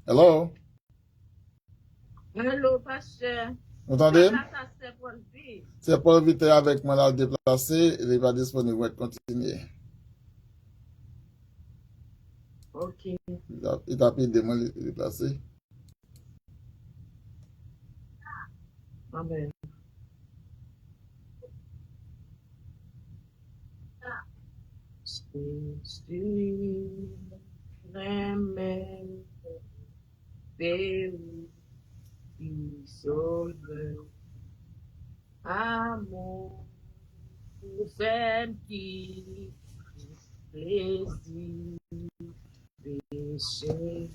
Hello? Hello, pasteur. Vous entendez? C'est Paul V. C'est Paul Vite avec moi là déplacé. Il n'est pas disponible. On va continuer. Ok. Il a pris des mots déplacés. Amen. Amour, femme qui plaisir, péché,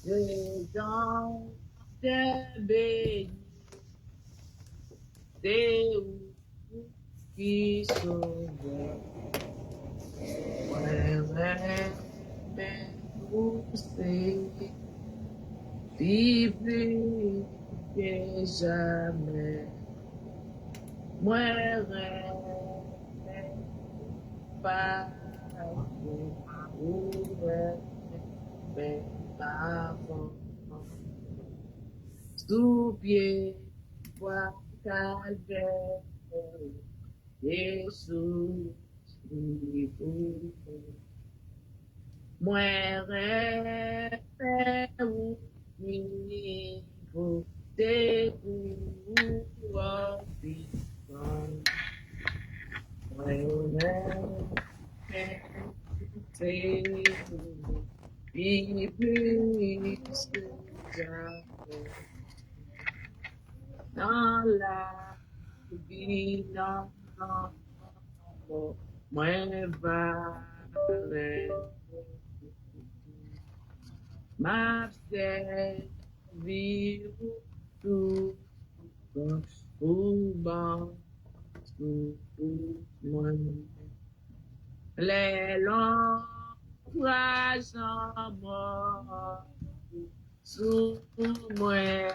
les dents de béni, des qui sauve, mais vous c'est plus que jamais. Moi, pas sous pied, vois calvaire, Jésus, moi, ou niveau des pouvoirs vivants. C'est plus que jamais dans la vie, dans moi, ma vie tout bon, les longs courage en mort, sous moi,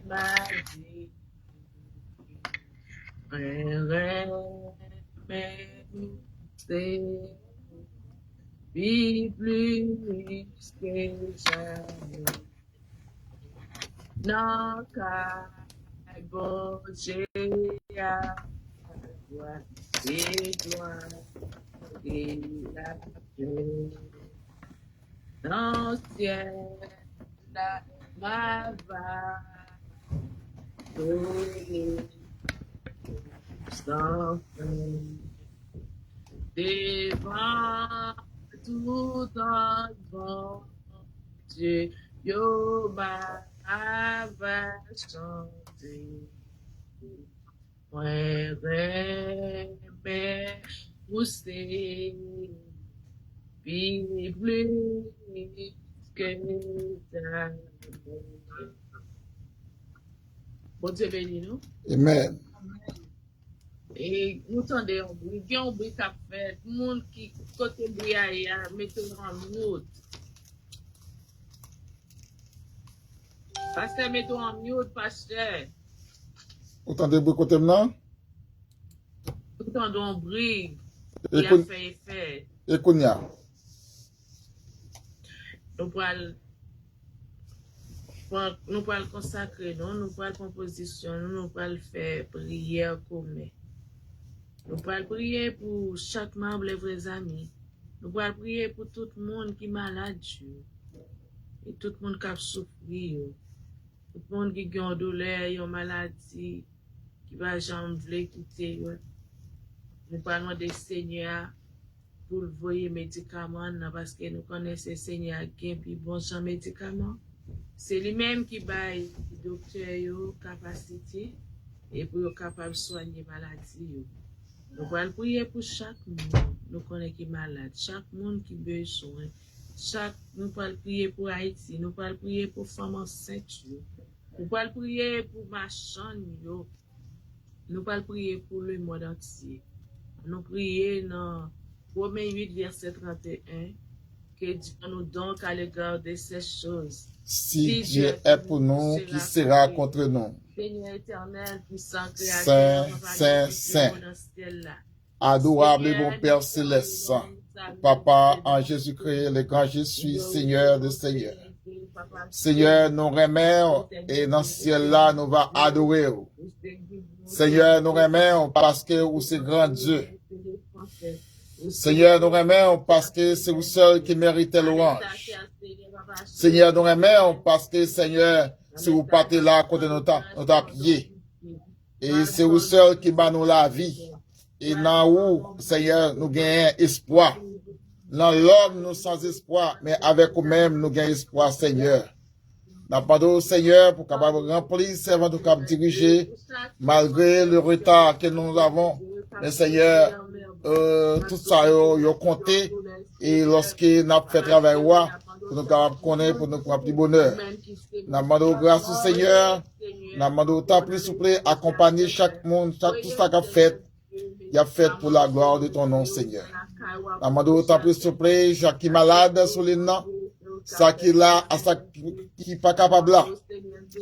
ma vie, c'est plus que jamais. Non, car bon, j'ai à toi et toi et la paix. Dans le ciel, ma va sans fin. Devant tout en bon Dieu, yo va chanter. Moi, mais pousser, puis plus que jamais. Bon Dieu béni nous. Amen. Et nous tendons un bruit, il y a un bruit qui a fait, tout le monde qui côté bruit à mettez-nous en mute. Pasteur, mettez-nous en mute, pasteur. Vous entendez le côté maintenant? Nous tendons un bruit qui a fait effet. Et Kounia. Nous pouvons le consacrer, nous pouvons le composition, nous pouvons faire prière commune. Nous pouvons prier pour chaque membre, les vrais amis. Nous pouvons prier pour tout le monde qui est malade. Et tout le monde qui a souffert. Tout le monde qui a une douleur, une maladie, qui va jamais quitter. Nous pouvons demander Seigneur pour le voyer médicaments parce que nous connaissons Seigneur qui a un bon champ médicaments. C'est lui-même qui baille le docteur capacité et pour être capable de soigner la maladie. Nous pouvons prier pour chaque monde, nous connaissons qui est malade, chaque monde qui a besoin. Nous pouvons prier pour Haïti, nous pouvons prier pour femmes enceintes, nous pouvons prier pour machin, nous pouvons prier pour le monde entier. Nous prions dans Romains 8, verset 31, que Dieu nous donne à l'égard de ces choses. Si Dieu est pour nous, qui sera contre nous? Seigneur éternel, puissant créateur, Saint, Saint, Saint. Adorable et bon Père céleste, Papa, en Jésus-Christ, le grand je suis, Seigneur de Seigneur. Seigneur, nous remercions et dans ce ciel-là, nous va adorer. Seigneur, nous remercions parce que vous c'est grand Dieu. Seigneur, nous remercions parce que c'est vous seul qui méritez louange. Seigneur, nous remercions parce que, Seigneur, si vous partez là, à côté de notre pied. Et c'est vous seul qui bat nous la vie. Et dans où, Seigneur, nous gagnons espoir. Dans l'homme, nous sans espoir, mais avec vous-même, nous gagnons espoir, Seigneur. Nous demandons, Seigneur, pour capable remplir, servant de cap diriger, malgré le retard que nous avons. Mais Seigneur, tout ça, yo compté. Et lorsque nous avons fait travail, pour nous capables connaître, pour nous prendre du bonheur. Nous demandons grâce au Seigneur. Nous demandons autant plus souple, accompagner chaque monde, tout ça qu'a fait. Il a fait pour la gloire de ton nom, Seigneur. Nous demandons autant plus souple, chaque qui est malade sur les noms, ça qui est là, à ça qui n'est pas capable là.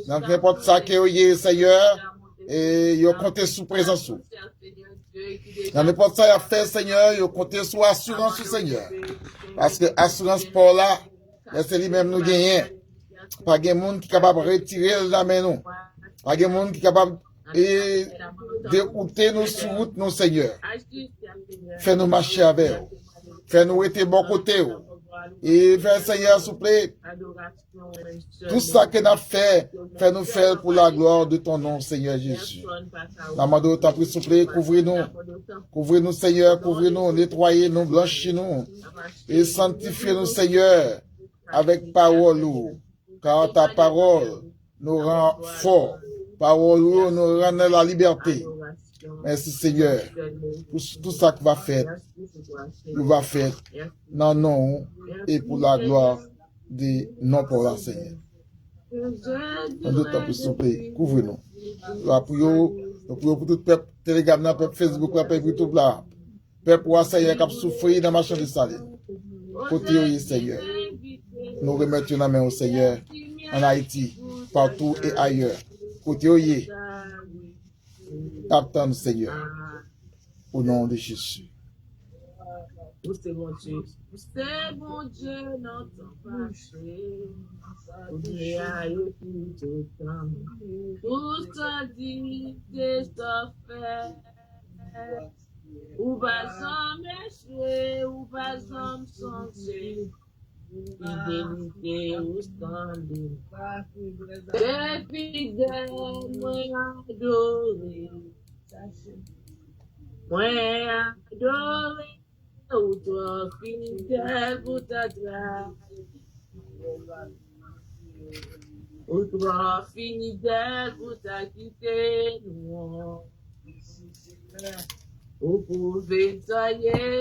Donc, n'importe ça qui est, Seigneur, et il a compté sous présence. Dans n'importe ça, il a fait, Seigneur, il a compté sous assurance, Seigneur. Parce que assurance pour là, c'est lui-même nous gagner. Pas de monde qui est capable de retirer la main nous. Pas de monde qui est capable de dérouter nos sur route, nos Seigneur. Fais-nous marcher avec eux. Fais-nous être bon côté. Et fais, Seigneur, s'il vous plaît, tout ça que nous avons fait, fais-nous faire pour la gloire de ton nom, Seigneur Jésus. L'amado, t'as pris, s'il vous plaît, couvrez-nous, Seigneur, couvrez-nous, nettoyez-nous, blanchis-nous, et sanctifiez-nous, Seigneur, avec parole, car ta parole nous rend forts, parole nous rend la liberté. Merci Seigneur, pour tout ça que va faire, nous va faire, non, non, et pour la gloire de non pour la Seigneur. Nous t'en prie, s'il vous plaît, couvre-nous. Nous prions pour tout le peuple, Telegram, le peuple Facebook, le peuple YouTube, là. Peuple pour Seigneur qui a souffert dans ma chambre de salle. Côté Seigneur. Nous remettons la main au Seigneur en Haïti, partout et ailleurs. Côté Attends, Seigneur, au nom de Jésus. C'est bon Dieu. C'est bon Dieu, notre péché. Tout ça dit, c'est ça fait. Ou pas sans mécher, ou pas sans changer. Fidélité ou standing. C'est fidèle, moi adoré. Moi adoré. Ou toi fidèle pour ta grâce. Ou toi fidèle pour ta quitter nous. Vous pouvez soyez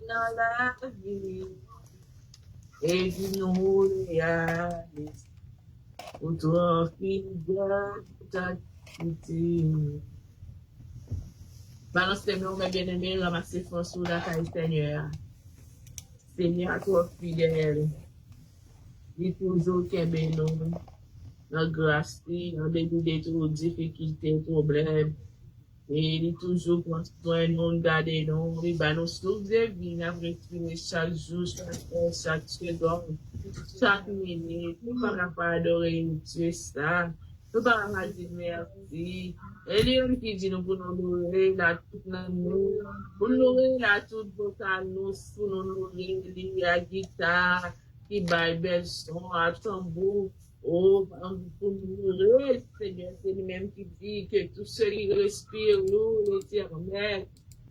dans la vie. Et tu nous réalises. Ou toi fidèle pour ta quitter. Pendant ce temps, mes bien-aimés, ramassez force sous la caille Seigneur. Seigneur, toi fidèle. Il est toujours qu'un bénon. Dans grâce, dans début de toutes difficultés, problèmes. Et il est toujours pour soin nous, garder nous, il va nous sauver, il va respirer chaque jour, chaque seconde, chaque minute. Nous ne pouvons pas adorer Dieu ça. Nous ne pouvons pas dire merci. Et lui qui dit nous pour nous louer la toute nous, pour nous louer la toute vocale nous, pour nous louer la guitare, qui baille bel son, à tambour. Oh, pour nous louer, Seigneur, c'est lui-même qui dit que tout ce qui respire, loue l'éternel,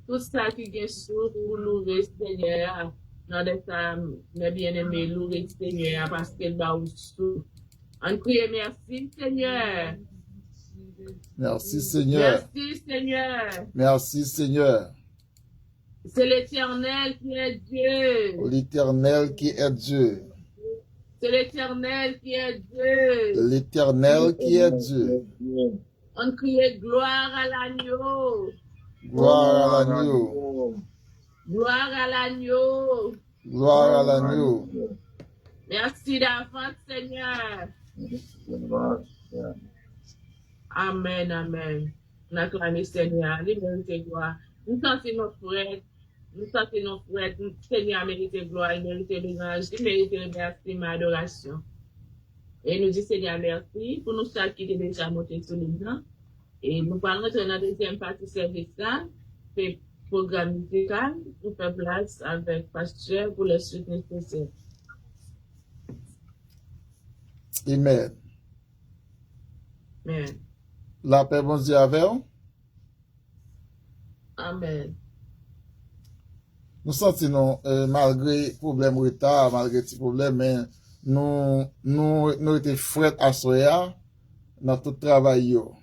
tout ça qui est sourd pour louer, Seigneur. Dans des cas, mes bien-aimés, louer, Seigneur, parce qu'elle va au sourd. On prie, merci, Seigneur. Merci, Seigneur. Merci, Seigneur. Merci, Seigneur. C'est l'Éternel qui est Dieu. L'Éternel qui est Dieu. C'est l'Éternel qui est Dieu. L'Éternel qui est Dieu. On crie gloire à l'agneau. Gloire à l'agneau. Gloire à l'agneau. Gloire à l'agneau. Merci d'avance, Seigneur. Amen, amen. On acclame Seigneur. Il mérite gloire. Nous sentons notre frère. Nous savons que nos frères, Seigneur, mérité gloire, il mérite louange, il mérite remerciement, adoration. Et nous disons, Seigneur, merci pour nous ça qui est déjà monté sur le blanc. Et nous parlons rentrer dans la deuxième partie service là, c'est programme musical, nous faisons place avec pasteur pour le suite nécessaire. Amen. Amen. La paix, bon Dieu avec vous. Amen. Nous sentons, malgré problème retard, malgré petit problème, mais nous étions frais à soya dans tout travail yo.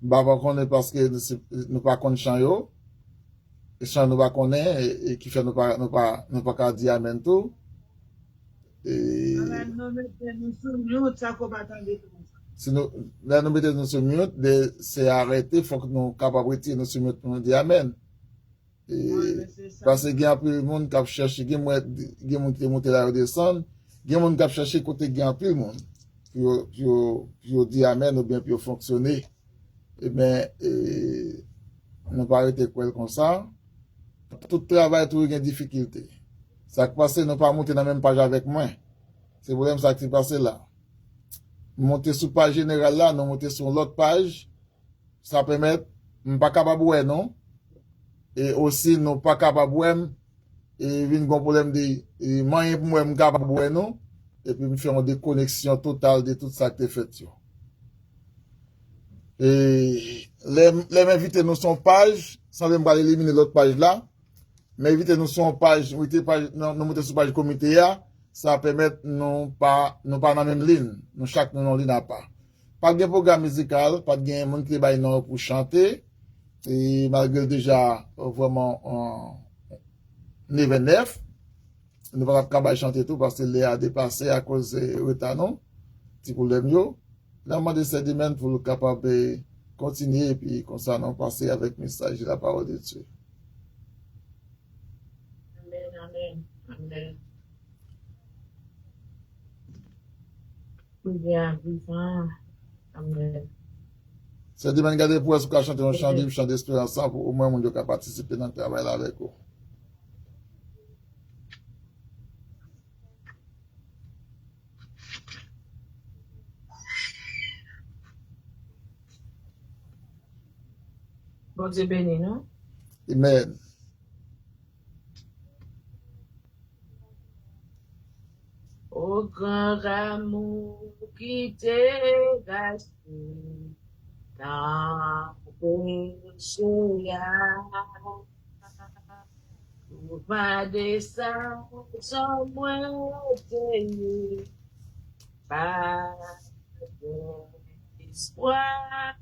Bah, pas connaître parce que nous pas connaître chant yo. Et chant nous pas connaître et qui fait nous pas dire amen tout. Et si nous, là, nous mettons nous sur mute, c'est arrêté, faut que nous capables de retirer nous sur mute pour nous dire amen. Et, parce que il y a plus de monde qui a cherché, il y a des monde qui monté là, descendre, il y a des monde qui a cherché côté, il y a plus de monde. Puis, dire amen ou bien, puis, fonctionner. Eh bien, nous pas arrêter quoi comme ça. Tout travail, tout, il y a des difficultés. Ça qui passe, nous pas monter dans la même page avec moi. C'est le problème, ça qui passe là. Monter sur page générale là, nous monter sur l'autre page, ça permet, nous pas capable de non? Et aussi, nous pas capable de et il y a un problème de moyen pour moi, capable de non? Et puis, nous faisons des connexions totales de tout ça qui est fait. Et les invités nous sont page, sans même pas éliminer l'autre page là, mais inviter nous sont page, nous monter sur page comité là, ça permet nous pas dans la même ligne, nous chaque nous en ligne à part. Pas de programme musical, pas de monde qui bail non pour chanter, et malgré déjà vraiment un événement neuf, nous pas capable chanter tout parce que les a dépassé à cause de retard non, petit problème yo. Là, moi, de ces domaines pour le capable de continuer et puis comme ça, nous passer avec le message de la parole de Dieu. Amen, amen, amen. Bien, vivant. Amen. C'est de même garder pour est-ce chanter un chant libre, chant d'espérance pour au moins mon Dieu qui a participé dans le travail là avec vous. Bon Dieu béni, non? Amen. Au grand amour qui t'est resté dans péché, pour pas descendre sans moi t'aimer, pas d'espoir,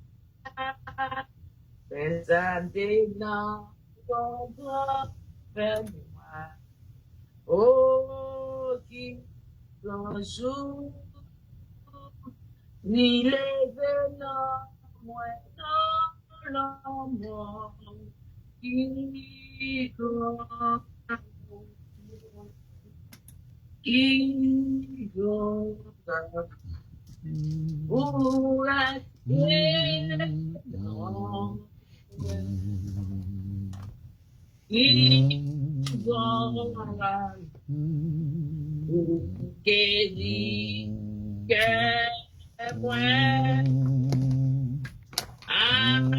mais un dénant ton bras vers moi. Oh, qui l'enjoue, ni les venants, moi dans l'amour, qui pour rester dans guéri que moi amour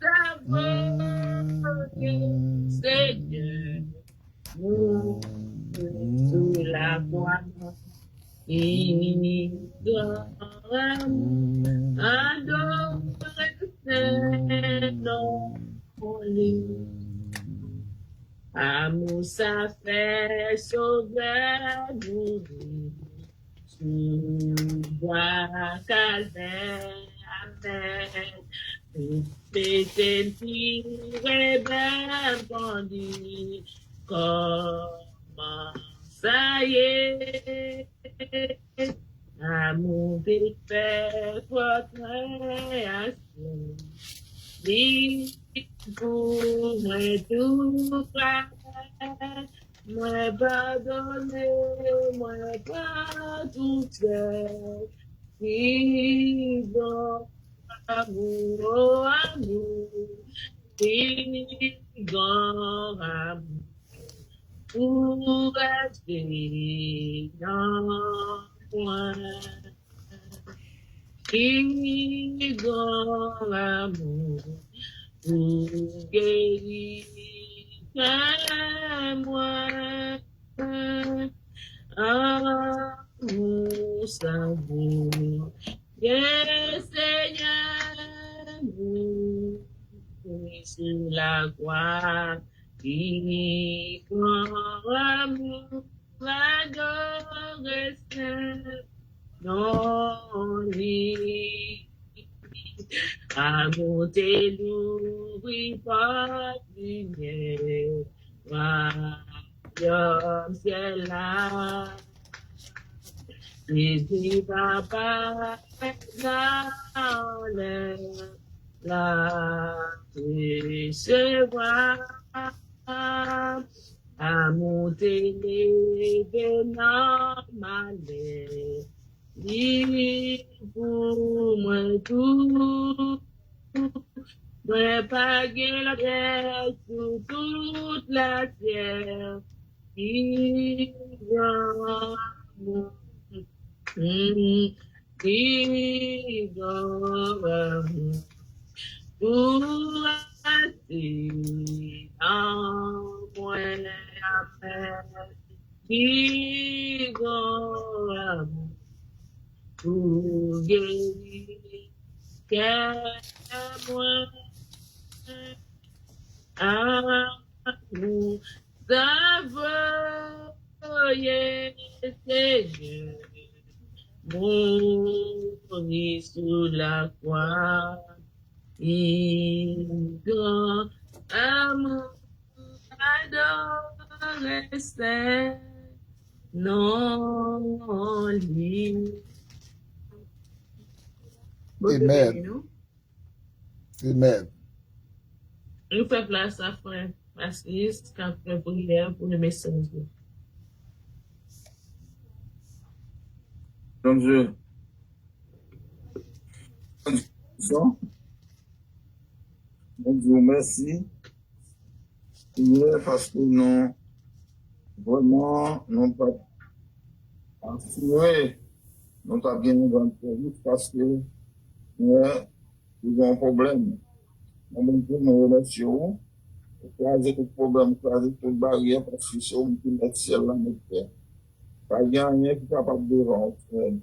d'amour Seigneur nous sous la voie il donne adore non amour ça fait sauveur mourir tu vois calvaire amen pété tiré ben bandit comment ça y est amour défait votre action pour moi tout faire, moi pardonner, moi pas tout faire. Vivant amour, amour, vivant grand amour pour rester dans moi. Qui grand amour pour guérir moi. Amour savoureux, yes, Seigneur, nous sur la croix, qui grand amour, adoration, non, lui, à monter l'ouvrir par lumière, royaume ciel là, Jésus papa dans l'air, la recevoir, à monter les malais, dit pour moi tout, moi pas la terre sur toute la terre, qui qui pour rester en moi, qui pour guérir moi, nous envoyer Seigneur, mourir sous la croix, il grand amour, adoration, non lui. Amen. Amen. Nous faisons place à frère Francis qui a fait prière pour le message. Mon Dieu. Mon Dieu, merci. Parce que nous, vraiment, nous pas assuré, nous pas bien dans le parce que nous avons un problème. Nous avons une relation, écraser tout problème, écraser toute barrière, parce que c'est un qui met ciel dans notre terre. Pas rien qui est capable de rentrer.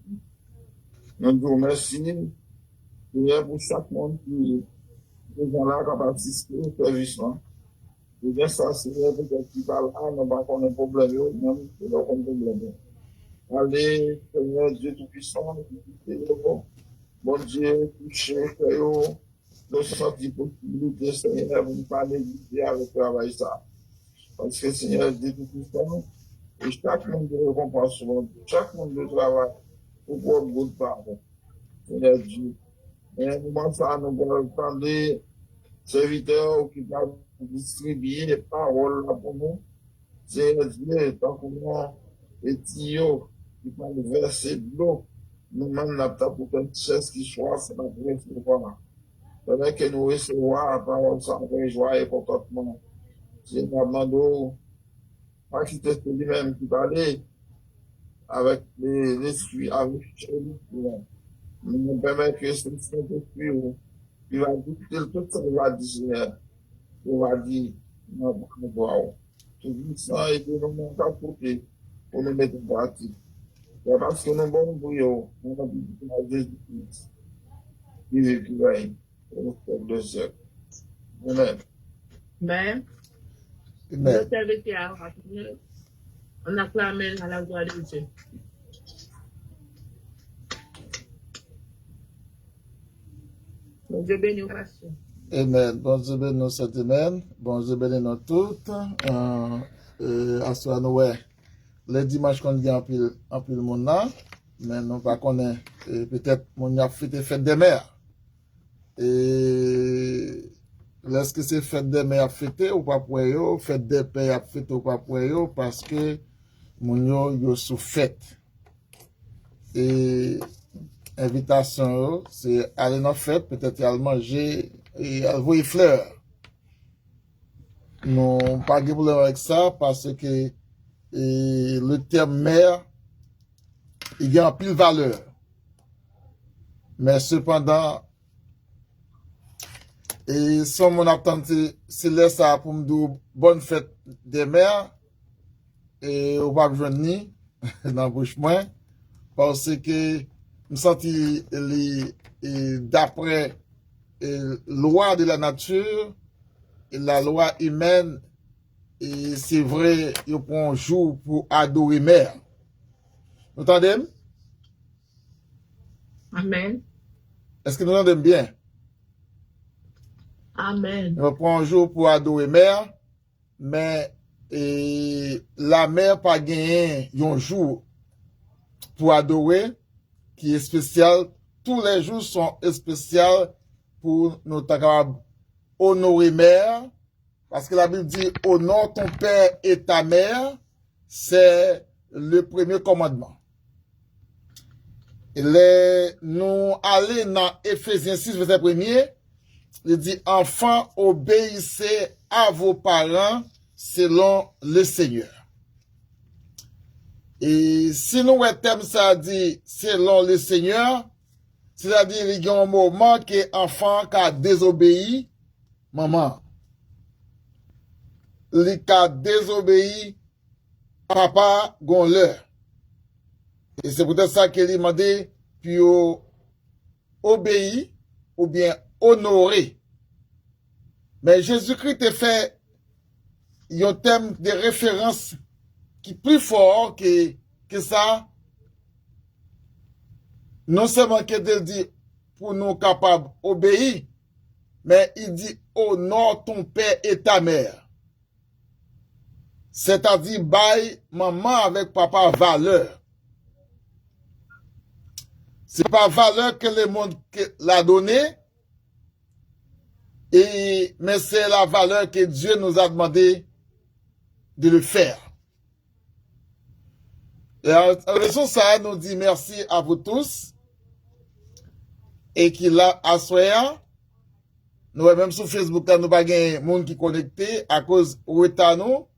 Nous vous remercions pour chaque monde qui est là, capable d'assister au service. Et bien ça, c'est peut-être qui parle là, nous pas qu'on a un problème, même si nous avons un problème. Allez, Seigneur Dieu Tout-Puissant, bon Dieu, touchez, nous sentir possibilité, Seigneur, vous ne pas négliger avec le travail ça. Parce que Seigneur Dieu Tout-Puissant, et chaque monde de récompense, chaque monde de travail, pour pouvoir vous parler. Seigneur Dieu. Et nous, ça, nous allons prendre les serviteurs qui vont distribuer les paroles là pour nous. Seigneur Dieu, tant que nous, les tuyaux qui vont verser de l'eau, nous-mêmes, nous avons pour qu'une chaise qui soit, c'est la recevoir. Pendant que nous recevons la parole sans joie et contentement. Seigneur, demandons, pas quitter lui-même qui parlait avec l'esprit, avec l'esprit. Nous permettons que ce Saint-Esprit, il va dire tout ça, il va dire, non, tout ça, et de nous mettre à côté, pour nous mettre en pratique. C'est parce que nous sommes bons, nous avons dit à Jésus-Christ, qui vit, qui règne, au siècle de siècle. Amen. Amen. Amen. On acclame à la gloire de Dieu. Bon Dieu bénit nous, pasteur. Amen. Bon Dieu bénit nous cette semaine. Bon Dieu bénit nous toutes. À ce moment le dimanche qu'on dit en pile monde là, mais nous pas connaît peut-être mon a fête des mères. Et lorsque c'est fête des mères fêté ou pas pour yo, fête des pères fêté ou pas pour yo parce que mon yo sous fête. Et invitation, c'est aller dans la fête, peut-être aller manger et aller voir les fleurs. non pas de problème avec ça parce que le terme mère, il y a en pile valeur. Mais cependant, et sans mon attente, c'est là ça pour me dire bonne fête des mères, et on va venir dans la bouche moins, parce que me senti d'après loi de la nature, et la loi humaine, et c'est vrai, il prend un jour pour adorer mère. Vous entendez? Amen. Est-ce que nous entendons bien? Amen. On prend un jour pour adorer mère, mais la mère pas gagné un jour pour adorer qui est spécial. Tous les jours sont spéciaux pour nous honorer mère, parce que la Bible dit honore ton père et ta mère, c'est le premier commandement. Et nous allons dans Ephésiens 6, verset 1er, il dit enfants, obéissez à vos parents selon le Seigneur. Et si nous thème ça dit selon le Seigneur, c'est-à-dire il y a un moment que enfant qui a désobéi maman. Il a désobéi papa gon l'heure. Et c'est peut-être ça qu'il a demandé puis obéir ou bien honorer. Mais Jésus-Christ a fait un thème de référence qui est plus fort que ça. Non seulement qu'il dit pour nous capables d'obéir, mais il dit honore ton père et ta mère. C'est-à-dire, bail maman avec papa valeur. C'est pas valeur que le monde l'a donné, mais c'est la valeur que Dieu nous a demandé de le faire. Et en raison de ça, nous dit merci à vous tous. Et qu'il a assoya, nous même sur Facebook, nous pas de monde qui connecté à cause de nous,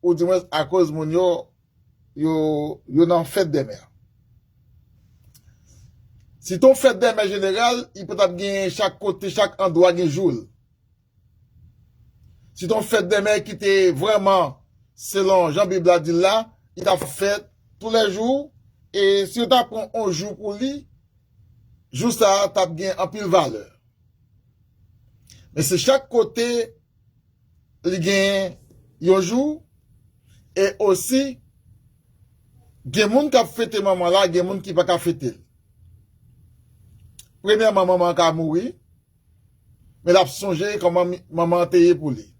ou du moins à cause de yo n'en fête des mères. Si ton fête des mères général, il peut avoir chaque côté, chaque endroit un jour. Si ton fête des mères qui était vraiment, selon Jean-Bible a dit là, il a fait tous les jours, et si tu prends un jour pour lui, jour ça, tu as bien en pile valeur. Mais c'est chaque côté, il gagne un jour, et aussi, il y a des gens qui ont fêté maman là, il y a des gens qui n'ont pas fêté. Premièrement, maman a mouru, mais elle a songé comment maman a payé pour lui.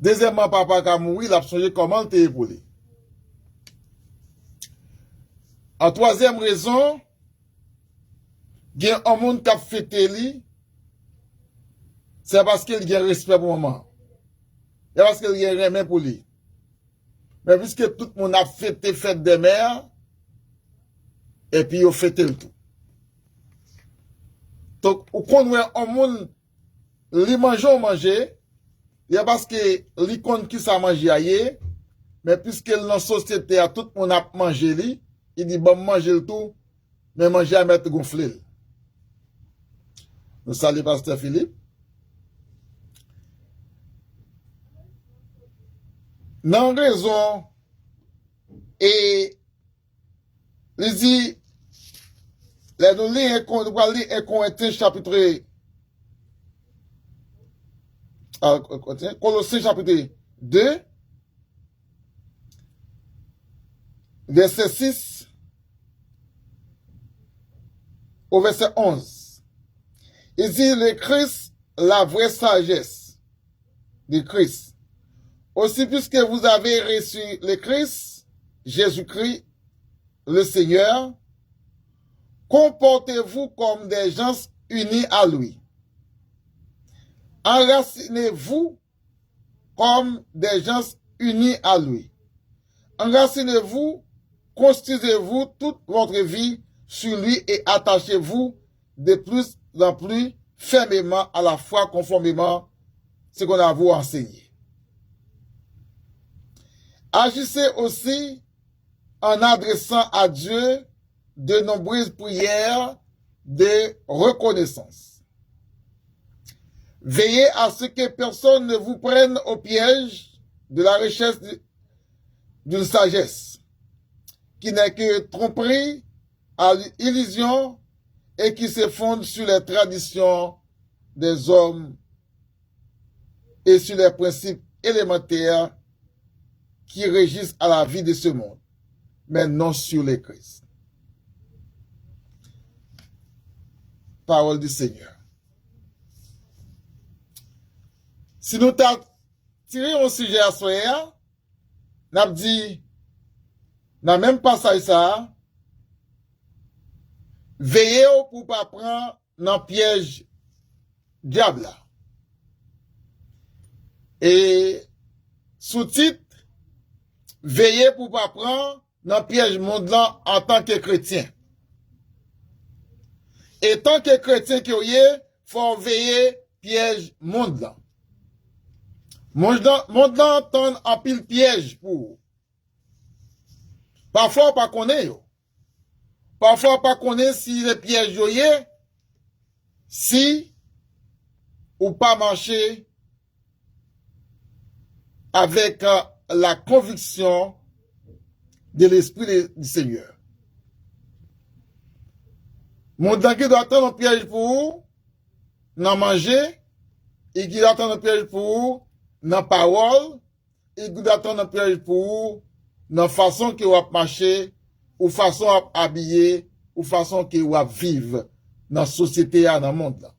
Deuxièmement, papa a mouru, il a songé comment il paye pour lui. En troisième raison, il y a un monde qui a fêté lui, c'est parce qu'il y a respect pour maman. C'est parce qu'il y a remède pour lui. Mais puisque tout le monde a fêté fête des mères, et puis il a fêté le tout. Donc, ou qu'on voit un monde, li manger, il y a parce que li kon qui ça manger ailleurs, mais puisque dans la société, tout le monde a mangé li, il dit bon manger le tout, mais manger à mettre gonflé. Nous saluons Pasteur Philippe. Non raison, et il dit, là, nous lisons un Corinthiens chapitre, Colossiens chapitre 2, verset 6 au verset 11. Il dit, le Christ, la vraie sagesse du Christ. Aussi, puisque vous avez reçu le Christ, Jésus-Christ, le Seigneur, comportez-vous comme des gens unis à lui. Enracinez-vous comme des gens unis à lui. Enracinez-vous, construisez-vous toute votre vie sur lui et attachez-vous de plus en plus fermement à la foi conformément ce qu'on a vous enseigné. Agissez aussi en adressant à Dieu de nombreuses prières de reconnaissance. Veillez à ce que personne ne vous prenne au piège de la richesse d'une sagesse, qui n'est que tromperie, à illusion, et qui se fonde sur les traditions des hommes et sur les principes élémentaires qui régissent à la vie de ce monde, mais non sur les Christ. Parole du Seigneur. Si nous tirons un sujet à soi, nous avons dit, dans même passage ça, veillez pour ne pas prendre dans le piège diable. Et sous-titre, veillez pour ne pas prendre dans le piège monde là en tant que chrétien. Et tant que chrétien qu'il y a, faut veiller piège monde là. Monde là tend en pile piège pour. Parfois pas connaît yo. Parfois pas connaît si le piège yo y est, si ou pas marcher avec la conviction de l'Esprit du Seigneur. Mon temps qui doit attendre un piège pour vous, n'en manger, et qui doit attendre un piège pour vous, n'en parole, et qui doit attendre un piège pour vous, n'en façon que vous marcher, ou façon à habiller, ou façon que vous vivre dans la société, dans le monde là.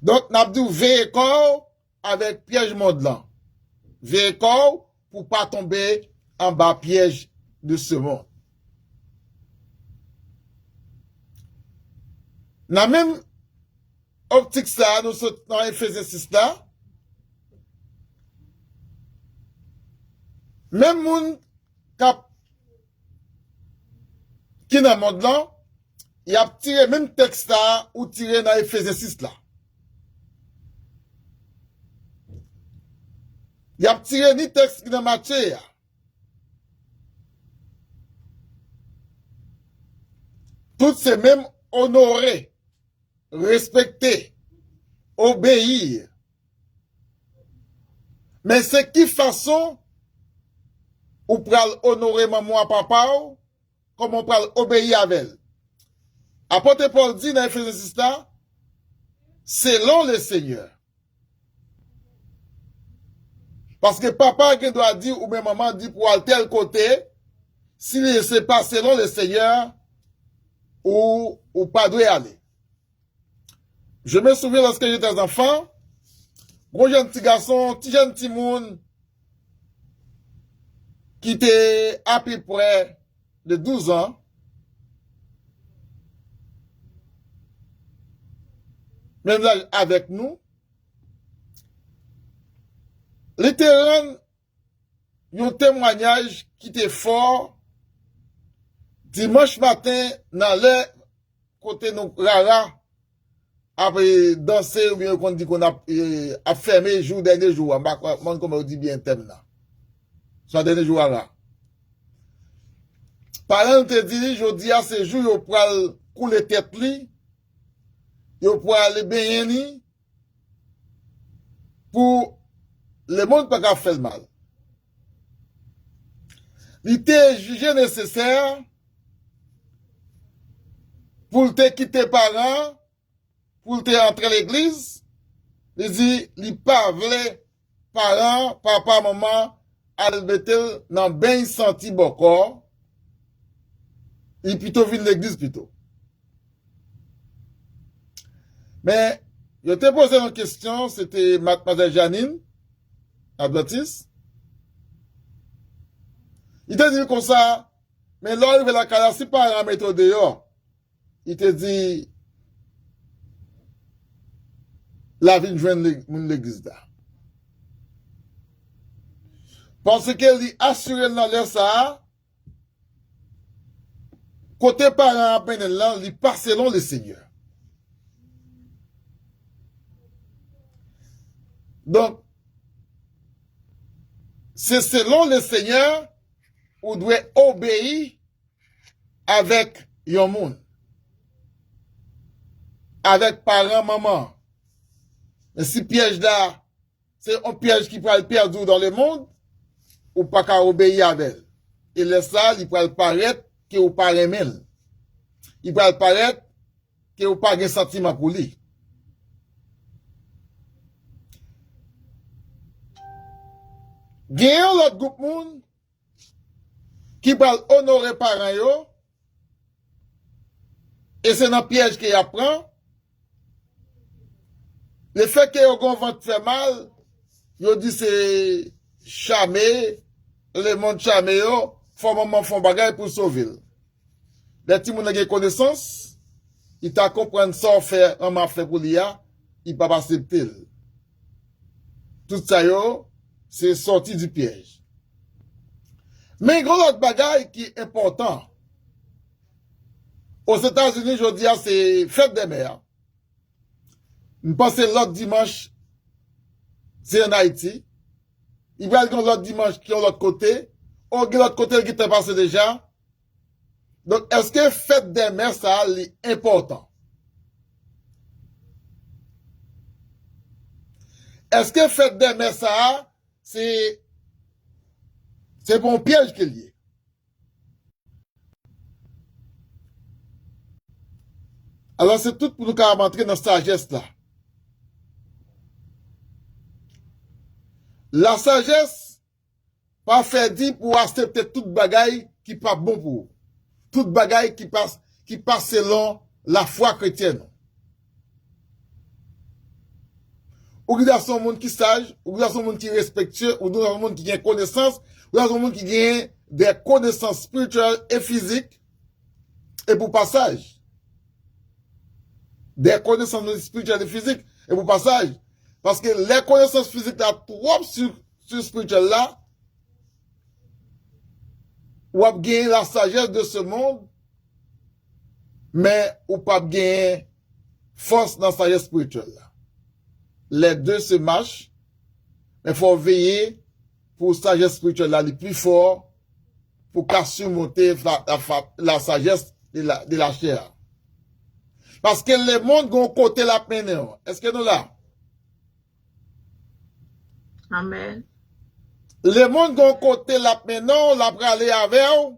Donc, n'a dit veillez corps avec piège monde là. Veillez corps pour pas tomber en bas piège de ce monde. Dans la même optique ça, nous sommes dans Ephésiens 6 là. Même monde qui dans le monde là, il a tiré même texte là ou tiré dans Ephésiens 6 là. Il a tiré ni texte qui dans Matthieu. Toutes ces mêmes honorer, respecter, obéir. Mais c'est qui façon ou pral honorer maman papa ou comment pral obéir avec elle. Apôtre Paul dit dans Ephésiens 6 là, selon le Seigneur. Parce que papa qui doit dire ou même maman dit pour aller tel côté, si c'est pas selon le Seigneur ou pas doit aller. Je me souviens lorsque j'étais enfant, gros jeune petit garçon, petit jeune petit monde qui était à peu près de 12 ans, même là avec nous, les terrains, un témoignage qui était fort, dimanche matin, dans le côté nous rara, après danser, ou bien qu'on dit qu'on a fermé jour, dernier jour, moi, comme on dit bien thème là. Soit dernier jour là. Parents te dit, je dis à ce jour, yo pral couler tête li, yo pral aller baigner li, pour le monde pas qu'à faire le mal. Il était jugé nécessaire pour te quitter parents, pour te entrer l'église. Il dit, il pas voulait parents, papa, maman, à le mettre dans ben senti bokor. Il plutôt vient l'église plutôt. Mais, je t'ai posé une question, c'était mademoiselle Janine, Adventiste. Il te dit comme ça, mais là, il veut la caler, si pas un méthode dehors. Il te dit, la vie de joindre l'église là. Parce qu'elle dit, assuré dans l'air ça, côté parent à peine là, il passe selon le Seigneur. Donc, c'est selon le Seigneur, ou doit obéir avec yon moun. Avec parents, maman. Mais si piège là, c'est un piège qui peut être perdu dans le monde, ou pas qu'à obéir avec. Et le ça, il peut paraître que ou pas aimer. Il peut paraître que ou pas de sentiment pour lui. Gagne l'autre groupe moun qui peut honorer parents yo, et c'est dans piège qu'il apprend. Le fait que yon ventre fait mal, yo dit c'est chamé, le monde chamé yo, faut maman font bagay pour sauver. Les petits moun gen connaissance, il t'a comprendre ça fait on m'a fait pour l'IA, il pas accepter. Tout ça yo, c'est sorti du piège. Mais gros autre bagay qui est important. Aux États-Unis, je dis, c'est fête des mères. Je pense que l'autre dimanche, c'est en Haïti. Il va y avoir l'autre dimanche qui est de l'autre côté. Ou l'autre côté qui est passé déjà. Donc, est-ce que fête des mères, ça est important? Est-ce que fête des mères, ça, c'est bon piège qu'il y a? Alors, c'est tout pour nous rentrer dans cette sagesse-là. La sagesse, pas fait dire pour accepter toute bagaille qui pas bon pour vous. Toute bagaille qui passe selon la foi chrétienne. Ou il y a son monde qui sage, ou il y a son monde qui respectueux, ou il y a son monde qui a connaissance, ou il y a son monde qui a des connaissances spirituelles et physiques, et pour passage. Des connaissances spirituelles et physiques, et pour passage. Parce que les connaissances physiques là, trop sur spirituel là, ou a gagné la sagesse de ce monde, mais ou pas gagné force dans la sagesse spirituelle là. Les deux se marchent, mais il faut veiller pour la sagesse spirituelle là, le plus fort, pour qu'à surmonter la sagesse de la chair. Parce que le monde gon côté la peine. Est-ce que nous là? Amen. Le monde gon côté la peine, la pralé avec.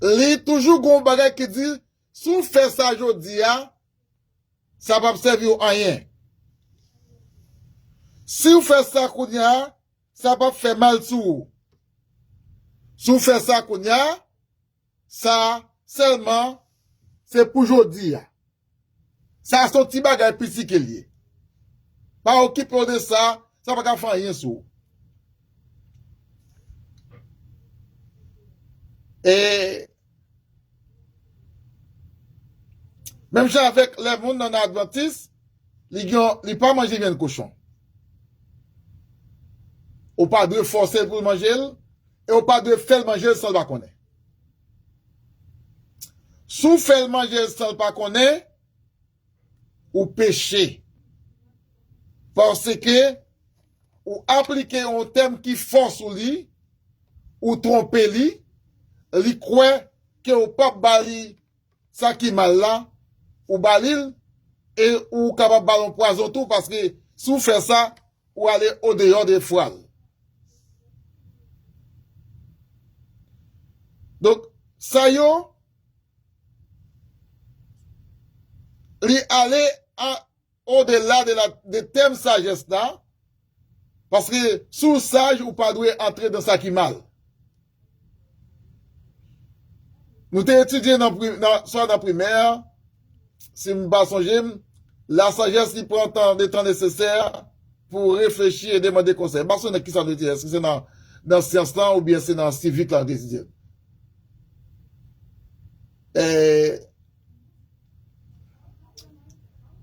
Li toujours gon bagay qui dit, si vous faites ça aujourd'hui, ça va servir à rien. Si vous faites ça kounya, ça va faire mal sur vous. Si vous faites ça kounya, ça seulement c'est pour aujourd'hui. Ça son petit bagay petit qu'il y. Pas occuper de ça, ça va pas faire rien sur vous. Et même chose avec les gens dans l'Adventiste, ils ne pas manger bien de cochon. Ou pas de forcer pour manger, et ou pas de faire manger sans le connaître. Si faire manger sans le connaître, ou péché. Parce que, ou appliquer un thème qui force ou li, ou tromper li croit que ou pas bali ça qui mal là, ou balil, et ou capable ballon poison tout, parce que si vous faites ça, ou aller au dehors des foiles. Donc, ça yo, li aller au-delà de thème sagesse là, parce que sous sage ou pas doit entrer dans ça qui mal. Nous t'ai étudié soit dans primaire, si nous pas songer, la sagesse qui prend le temps nécessaire pour réfléchir et demander conseil. Parce que qui ça veut dire? Est-ce que c'est dans science là ou bien c'est dans civique là, décider?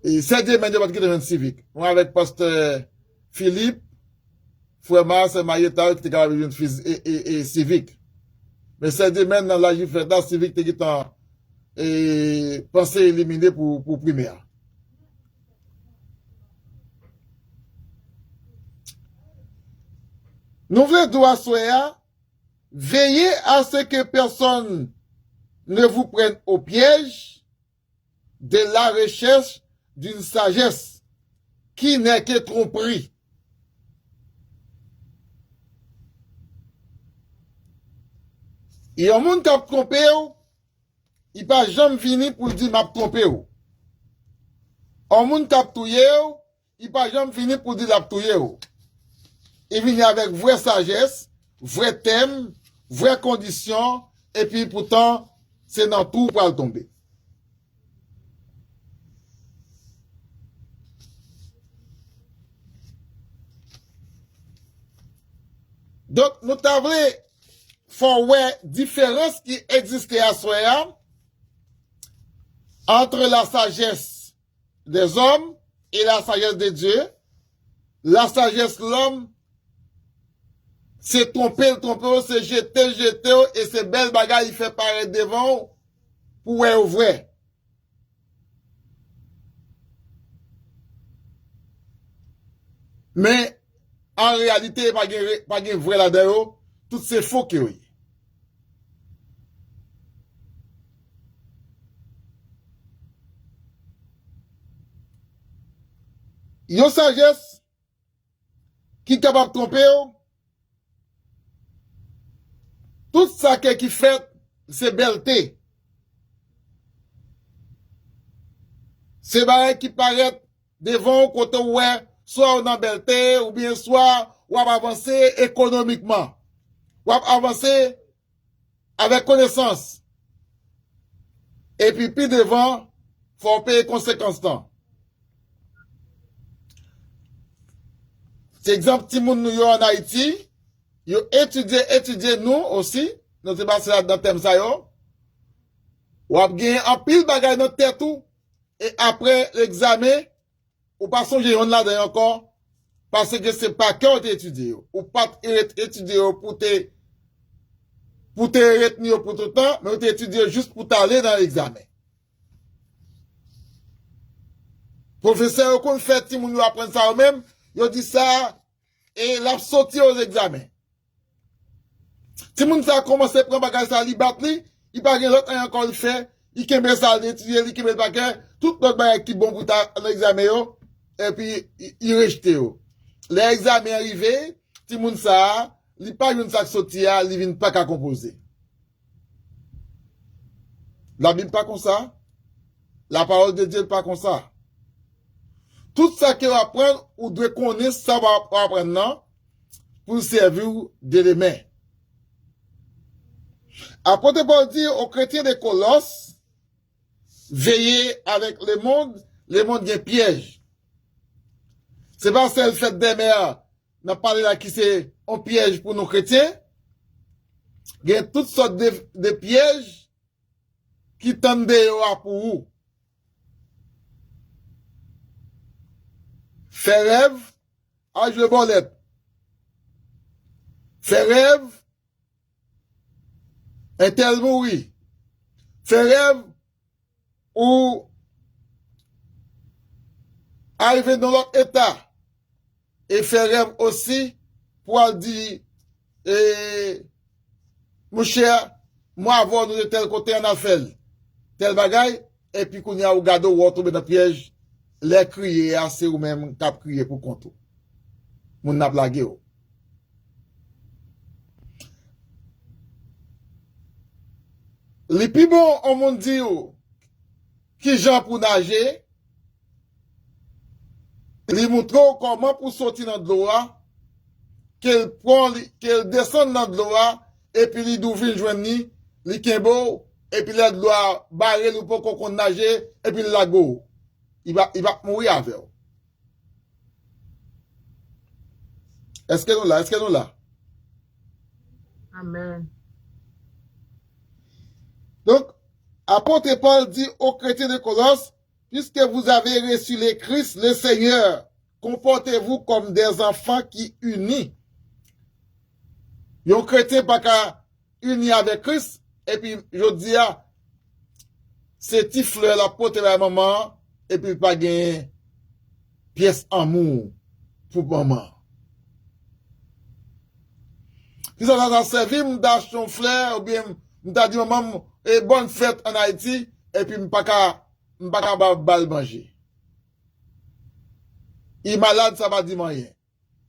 Et c'est des manières de quitter civique. Moi, avec pasteur Philippe, frère Mars et Marietta, qui était capable de vivre et civique. Mais c'est des mêmes dans la vie fait dans civique, qui est pensé éliminer pour primaire. Nous voulons dire soya, veillez à ce que personne ne vous prenne au piège de la recherche d'une sagesse qui n'est que tromperie. Il y a un monde qui a trompé, il pas jamais venu pour dire m'a trompé. Un monde qui a touillé, il pas jamais venu pour dire l'a touillé. Il vient avec vraie sagesse, vrai thème, vraie condition, et puis pourtant, c'est dans tout pour le tomber. Donc, nous avons fait différence qui existait à soi entre la sagesse des hommes et la sagesse de Dieu. La sagesse de l'homme, c'est tromper, c'est jeter, et ces belles bagailles, il fait paraître devant pour être vrai. Mais, en réalité, pas de vrai là-dedans, tout c'est faux que oui. Yon sagesse qui est capable de tromper, tout ça qui fait, c'est belleté. C'est pareil qui paraît devant côté ouais, soit on a belleté, ou bien soit on va avancer économiquement. On va avancer avec connaissance. Et puis devant, faut payer conséquences. C'est exemple, Timoun nous en Haïti, yo étudié nous aussi, nous sommes passé là dans le thème ça yo. Ou ap gen en pile bagay dans tête tout, et après l'examen, ou pas songer on là dedans encore, parce que c'est pas qu'on étudié, ou pas étudié pour te retenir pour tout le temps, mais ou étudié juste pour t'aller dans l'examen. Professeur, qu'on fait, Timoun nous apprendre ça eux-mêmes, yo dit ça, et l'a sorti aux examens. Si moun sa commencé à prendre bagage ça, li bat li, il pas gen l'autre encore le fait, il kembe ça d'étudier, il kembe bagage, tout notre bagage qui bon pour ta l'examen yo, et puis il rejette yo. L'examen arrivé, si moun sa, li pas yon sa sorti a, li vinn pas qu'à composer. La Bible pas comme ça. La parole de Dieu pas comme ça. Tout ça que va apprendre, ou doit connaître, ça va apprendre, non, pour servir de demain. Apôtre Paul dit aux chrétiens de Colosse, veillez avec le monde des pièges. C'est pas celle fait des mères, n'a parlé là qui c'est un piège pour nos chrétiens. Il y a toutes sortes de pièges qui tendent pour vous. Faire rêve, âge le bolette. Faire rêve, un tel mourir. Faire rêve, ou arriver dans l'autre état. Et faire rêve aussi, pour dire, mon cher, moi avoir nous de tel côté en a fait, tel bagaille, et puis qu'on y a ou gado ou tomber dans le piège, les crier assez ou même cap crier pour compte. Moun n'a blagué ou. Les plus bon on monde dit qui gens pour nager, les montre comment pour sortir dans l'eau, qu'elle descend dans l'eau, et puis les douvres joignent ni, les kembo, et puis la l'eau barrer le pour qu'on nager, et puis le lago. Il va mourir avec. Est-ce que nous là? Est-ce que nous là? Amen. Donc, apôtre Paul dit aux chrétiens de Colosse, puisque vous avez reçu le Christ, le Seigneur, comportez-vous comme des enfants qui unissent. Yon chrétien pas qu'à unir avec Christ, et puis, je dis, c'est petit fleur la porte la maman, et puis pas gagner pièce amour pour maman. Si ça a servi, m'dache ton frère, ou bien m'ta dit maman, bonne fête en Haïti, et puis m'paka bal manger. Il malade, ça va dire rien.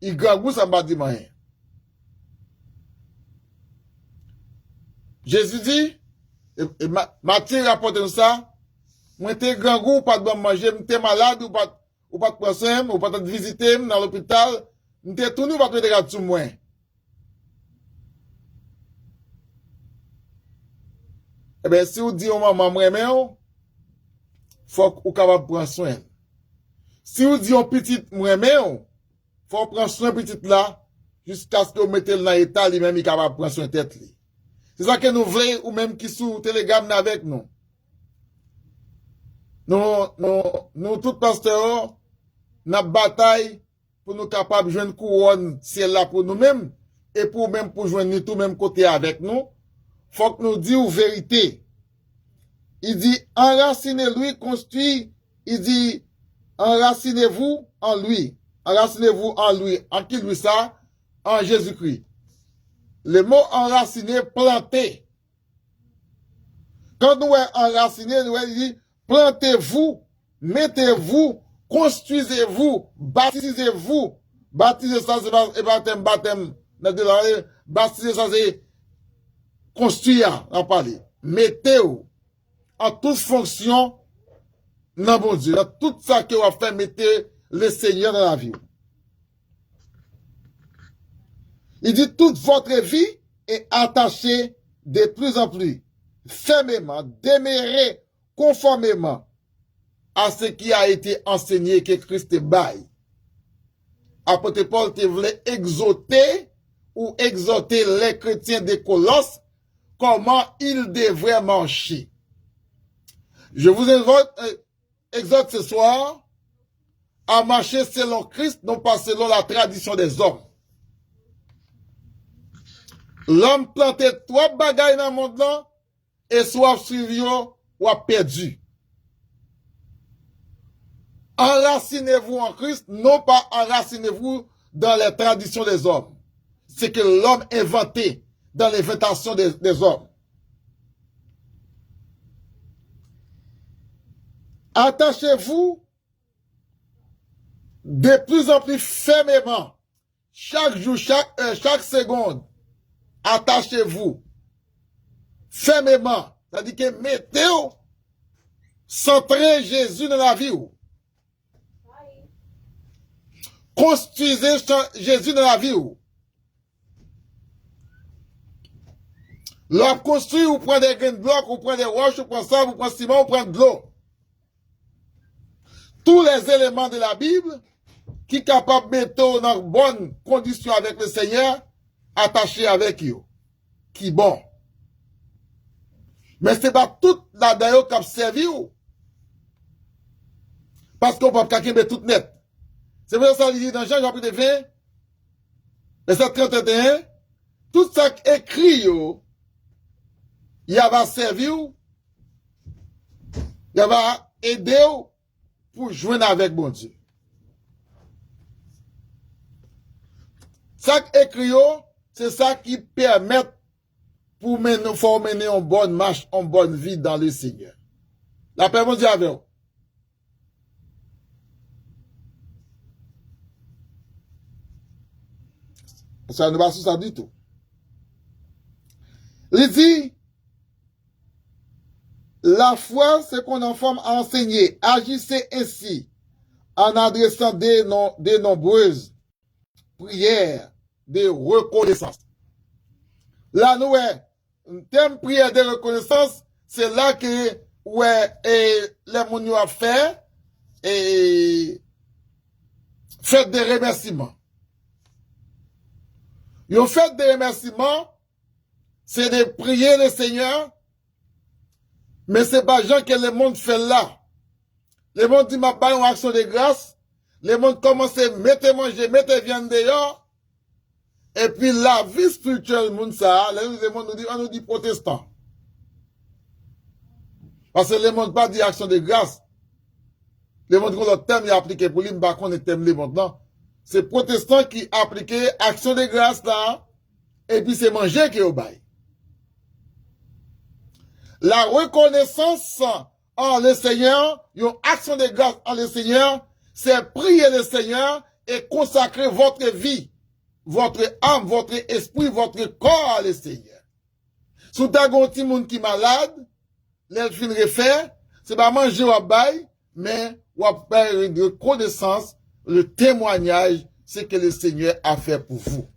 Il gangou, ça va dire rien. Jésus dit, et Matthieu rapporte ça, moi t'es gangou, pas de manger, m'te malade, ou pas de prendre soin, ou pas de visiter dans l'hôpital, m'te tout nous, pas de regarder sur moi. Eh bien, si vous dites, maman, moi, faut que vous capable prendre soin. Si vous dites, petit, moi, faut prendre soin petit là, jusqu'à ce que vous mettez dans l'état, lui-même, il est capable de prendre soin de tête. C'est ça que nous voulons, ou même qui sous Telegram avec nous. Nous, tout pasteurs, nous bataille pour nous capables de jouer une couronne, c'est là pour nous-mêmes, et pour même pour joindre tout même côté avec nous. Faut que nous disions vérité. Il dit, enracinez-lui, construit. Il dit, enracinez-vous en lui. Enracinez-vous en lui. En qui lui ça? En Jésus-Christ. Le mot enraciner, planter. Quand nous enraciner, nous dit, plantez-vous, mettez-vous, construisez-vous, baptisez-vous. Baptisez ça, c'est baptême. Baptisez ça, c'est construire, on parle. Mettez-vous en toute fonction dans mon Dieu. Dans tout ça que vous avez fait, mettez le Seigneur dans la vie. Il dit, toute votre vie est attachée de plus en plus, fermement, demeurez conformément à ce qui a été enseigné que Christ baille. Apôtre Paul te voulait exhorter ou exhorter les chrétiens de Colosse comment ils devraient marcher. Je vous exhorte ce soir à marcher selon Christ, non pas selon la tradition des hommes. L'homme plantait trois bagailles dans le monde là, et soit suivi ou a perdu. Enracinez-vous en Christ, non pas enracinez-vous dans les traditions des hommes. C'est que l'homme inventé dans l'inventation des hommes. Attachez-vous de plus en plus fermement, chaque jour, chaque seconde. Attachez-vous fermement. C'est-à-dire que mettez-vous, centrez Jésus dans la vie. Construisez Jésus dans la vie. L'homme construit, vous prenez des grains de bloc, vous prenez des roches, vous prenez ça, vous prenez ciment, vous prenez de l'eau. Tous les éléments de la Bible qui sont capables de mettre dans une bonne condition avec le Seigneur, attachés avec eux. Qui bon. Mais ce n'est pas tout là d'ailleurs qui a servi. Parce qu'on ne peut pas quelqu'un tout net. C'est pour ça qu'il dit dans Jean chapitre 20, verset 31, tout ça qui est écrit, il va servir, il va aider pour joindre avec bon Dieu. Ça qui est écrit, c'est ça qui permet pour mener une bonne marche, une bonne vie dans le Seigneur. La paix, mon Dieu, avec vous. Ça ne va pas sur ça du tout. Il dit, la foi, c'est qu'on en forme à enseigner. Agissez ainsi, en adressant des nombreuses prières de reconnaissance. Là, nous, un thème prière de reconnaissance, c'est là que, les mounions a fait, et faites des remerciements. Une fête de remerciements, c'est de prier le Seigneur, mais c'est pas gens que le monde fait là. Le monde dit, ma pas une action de grâce. Le monde commence à mettre manger, mettre viande dehors. Et puis la vie spirituelle, monde ça, le monde nous dit protestant. Parce que le monde pas dit action de grâce. Le monde qu'on le thème il a appliqué pour lui, mais qu'on est thème maintenant. C'est protestant qui appliquait action de grâce là, et puis c'est manger qui au bail. La reconnaissance en le Seigneur, une action de grâce en le Seigneur, c'est prier le Seigneur et consacrer votre vie, votre âme, votre esprit, votre corps à le Seigneur. Si vous avez un petit monde qui est malade, les fin refaire, c'est pas manger ou bail, mais ou faire une reconnaissance, le témoignage, c'est que le Seigneur a fait pour vous.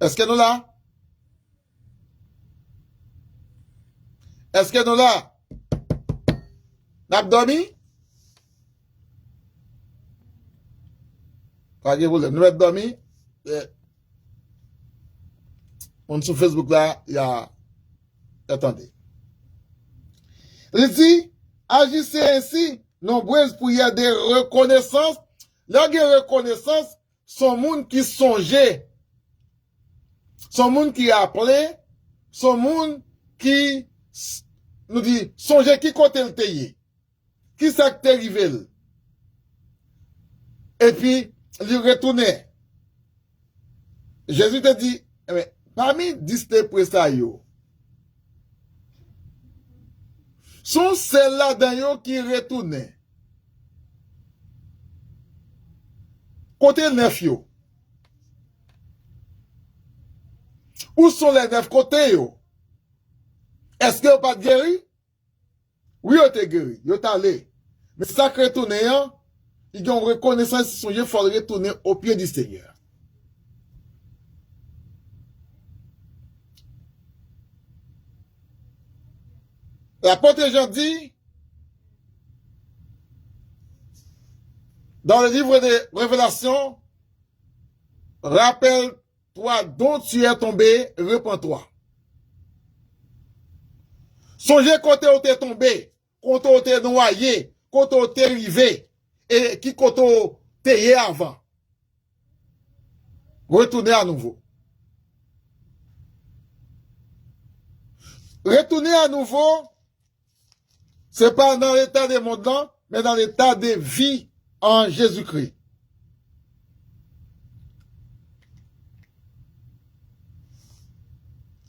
Est-ce que nous là? Est-ce que nous là? N'a dormi? Pas de problème. Nous avons dormi. On sur Facebook là, il y a. Attendez. Il dit, agissez ainsi, nombreuses prières de reconnaissance. La reconnaissance, son monde qui songeait, son monde qui appelait, son monde qui nous dit, songeait qui côté le teye, qui s'est arrivé. Et puis, il retournait. Jésus te dit, mais, parmi 10 presta yo, sont celles-là dans yo qui retournent. Côté 9 yo. Où sont les 9 côtés yo? Est-ce que vous pas guéri? Oui, vous êtes guéri. Vous êtes allé. Mais ça qui retourne, ils ont reconnaissance, ils sont il faut retourner au pied du Seigneur. L'apôtre Jean dit, dans le livre de Révélations, rappelle-toi dont tu es tombé, répands-toi. Songez quand tu es tombé, quand tu es noyé, quand tu es arrivé, et qui quand tu es avant. Retournez à nouveau. Retournez à nouveau, c'est pas dans l'état des mondes, mais dans l'état de vie en Jésus-Christ.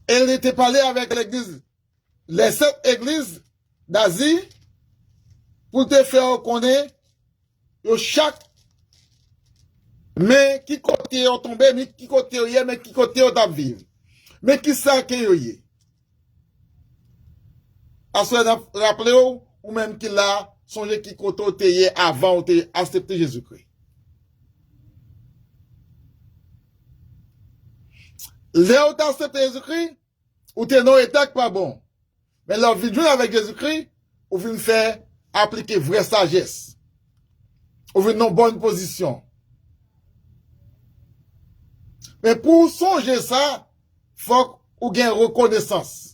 Elle était parlé avec l'église, les 7 églises d'Asie, pour te faire reconnaître chaque, mais qui côté est tombé, mais qui côté est, mais qui côté est vivre. Mais qui ça qui est. Rappelez-vous, ou même qu'il a songé qui côté avant ou accepté Jésus-Christ. Léo t'a accepté Jésus-Christ, ou t'es non état pas bon. Mais leur vie avec Jésus-Christ, ou vient faire appliquer vraie sagesse. Ou vient dans bonne position. Mais pour songer ça, faut ou gain reconnaissance.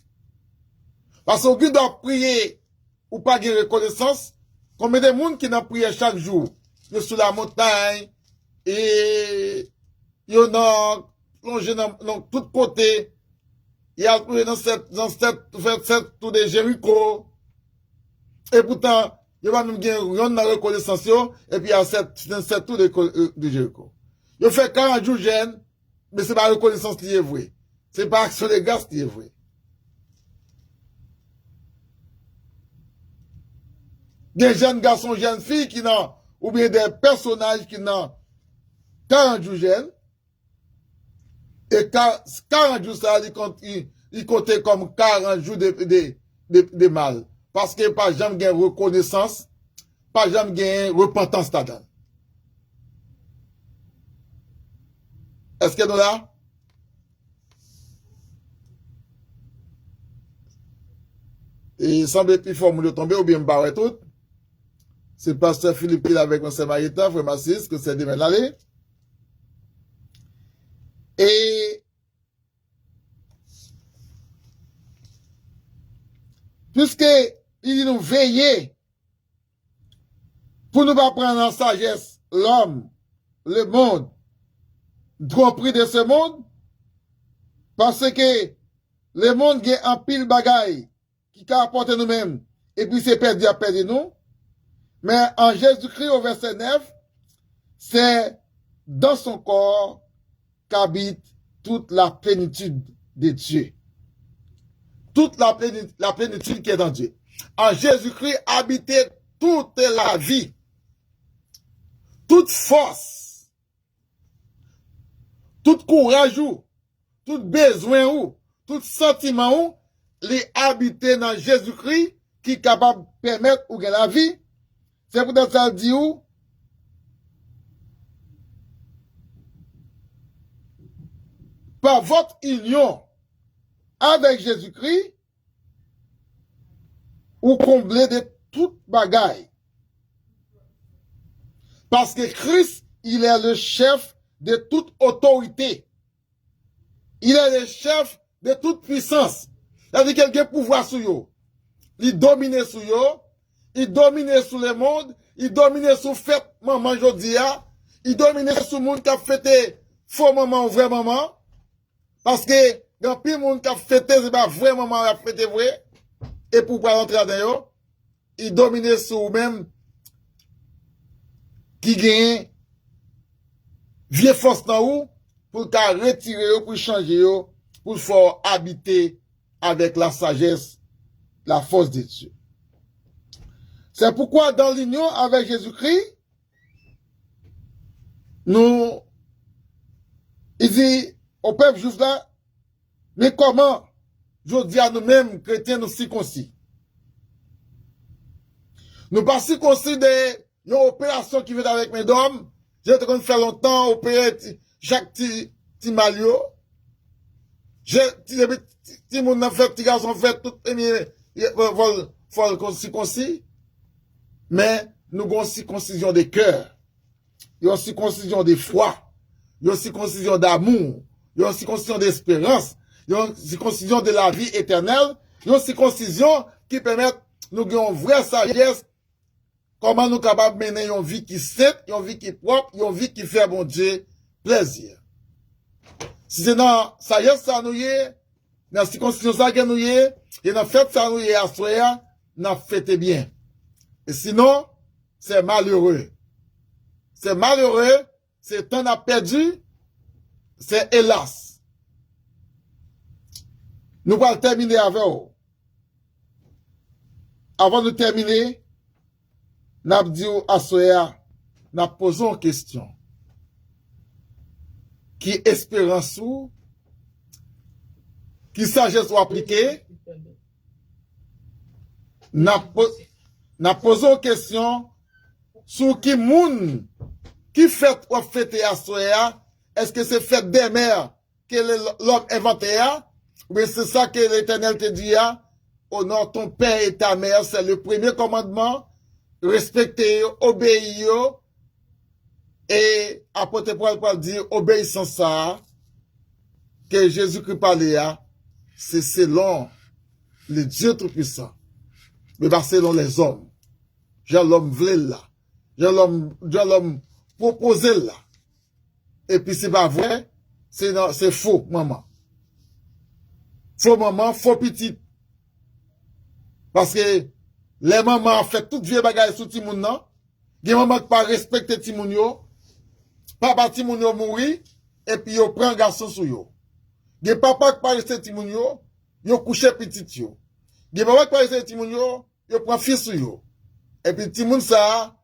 Parce qu'on doit prier ou pas de reconnaissance, combien de monde qui n'a prié chaque jour, ils sont sur la montagne, et ils ont plongé dans tous côtés, il y a plongé dans cette tour de Jéricho, et pourtant, il y a même rien de reconnaissance, et puis il y a cette tour de Jéricho. Il fait 40 jours jeune, mais c'est pas reconnaissance qui est vrai. C'est pas action de grâce qui est vrai. Des jeunes garçons, jeunes filles qui n'ont, ou bien des personnages qui n'ont 40 jours jeunes, et 40 jours ça, ils comptent comme 40 jours de mal. Parce que pas jamais gain reconnaissance, pas jamais gain repentance là-dedans. Est-ce que nous là? Et il semble plus fort de tomber ou bien me barrer tout. C'est le pasteur Philippe avec mon Samaritain, frère Massis, que c'est demain l'aller. Et puisque il nous veiller pour nous pas prendre en sagesse l'homme, le monde, trop pris de ce monde, parce que le monde gagne en pile bagaille qui apporte nous-mêmes, et puis c'est perdu à perdre nous. Mais en Jésus-Christ au verset 9, c'est dans son corps qu'habite toute la plénitude de Dieu. Toute la plénitude qui est dans Dieu. En Jésus-Christ habitait toute la vie, toute force, tout courage, tout besoin, tout sentiment, les habiter dans Jésus-Christ qui est capable de permettre ou la vie. C'est pour ça qu'il dit où? Par votre union avec Jésus-Christ, ou comblez de toute bagaille. Parce que Christ, il est le chef de toute autorité. Il est le chef de toute puissance. C'est-à-dire qu'il a pouvoir sur eux. Il domine sur eux. Il domine sur le monde. Il domine sur fête maman jodia. Il domine sur le monde qui a fêté faux maman ou vrai maman. Parce que dans le monde qui a fêté, c'est pas vrai maman qui a fêté vrai. Et pour pas rentrer là-dedans, il domine sur même qui gagne vieux force dans ou pour retirer, pour changer, pour faire habiter avec la sagesse, la force de Dieu. C'est pourquoi dans l'union avec Jésus-Christ, il dit au peuple juif là, mais comment je dis à nous-mêmes, chrétiens, nous circoncis. Nous pas circoncis d'une opération qui vient avec mes dômes. J'ai été en faire longtemps, opérer Jacques Timalio. Ti moun nan fait, ti garçon fait, tout vol circoncis. Mais nous avons une circoncision de cœur. Il y a une circoncision de foi. Il y a une circoncision d'amour. Il y a une circoncision d'espérance. Il y a une circoncision de la vie éternelle. Il y a une circoncision qui permet nous gagner une vraie sagesse. Comment nous sommes capables de mener une vie qui sainte, une vie qui est propre, une vie qui fait bon Dieu plaisir. Si c'est dans sagesse ça nous y est, dans la circoncision ça nous y est, et dans la fête ça nous y est à soya, nous fête bien. Et sinon, c'est malheureux. C'est malheureux, c'est temps à perdu, c'est hélas. Nous allons terminer avec vous. Avant de terminer, nous disons à Soya, nous posons une question. Qui espérance ou, qui sagesse ou appliquée, nous posons une question sur qui moun, qui fête ou fêter à Soya, est-ce que c'est fête des mères que l'homme inventé a? Mais c'est ça que l'Éternel te dit, honore ton père et ta mère, c'est le premier commandement, respecter, obéir, et apôtre Paul dit, obéissant ça, que Jésus-Christ parlait, c'est selon le Dieu Tout-Puissant, mais pas selon les hommes. J'ai l'homme voulu là, j'ai l'homme proposé là, et puis c'est pas vrai, c'est faux, maman. Faux maman, faux petit. Parce que les mamans ont fait toutes vieux bagages sur Timoun, non? Les mamans qui pas respecté Timoun yo, papa Timoun yo mouri, et puis yo prend garçon sur yo. Les papas qui pas respecté Timoun yo couché petit yo. Les mamans qui pas respecté Timoun yo prend fils sur yo. Et puis Timoun ça,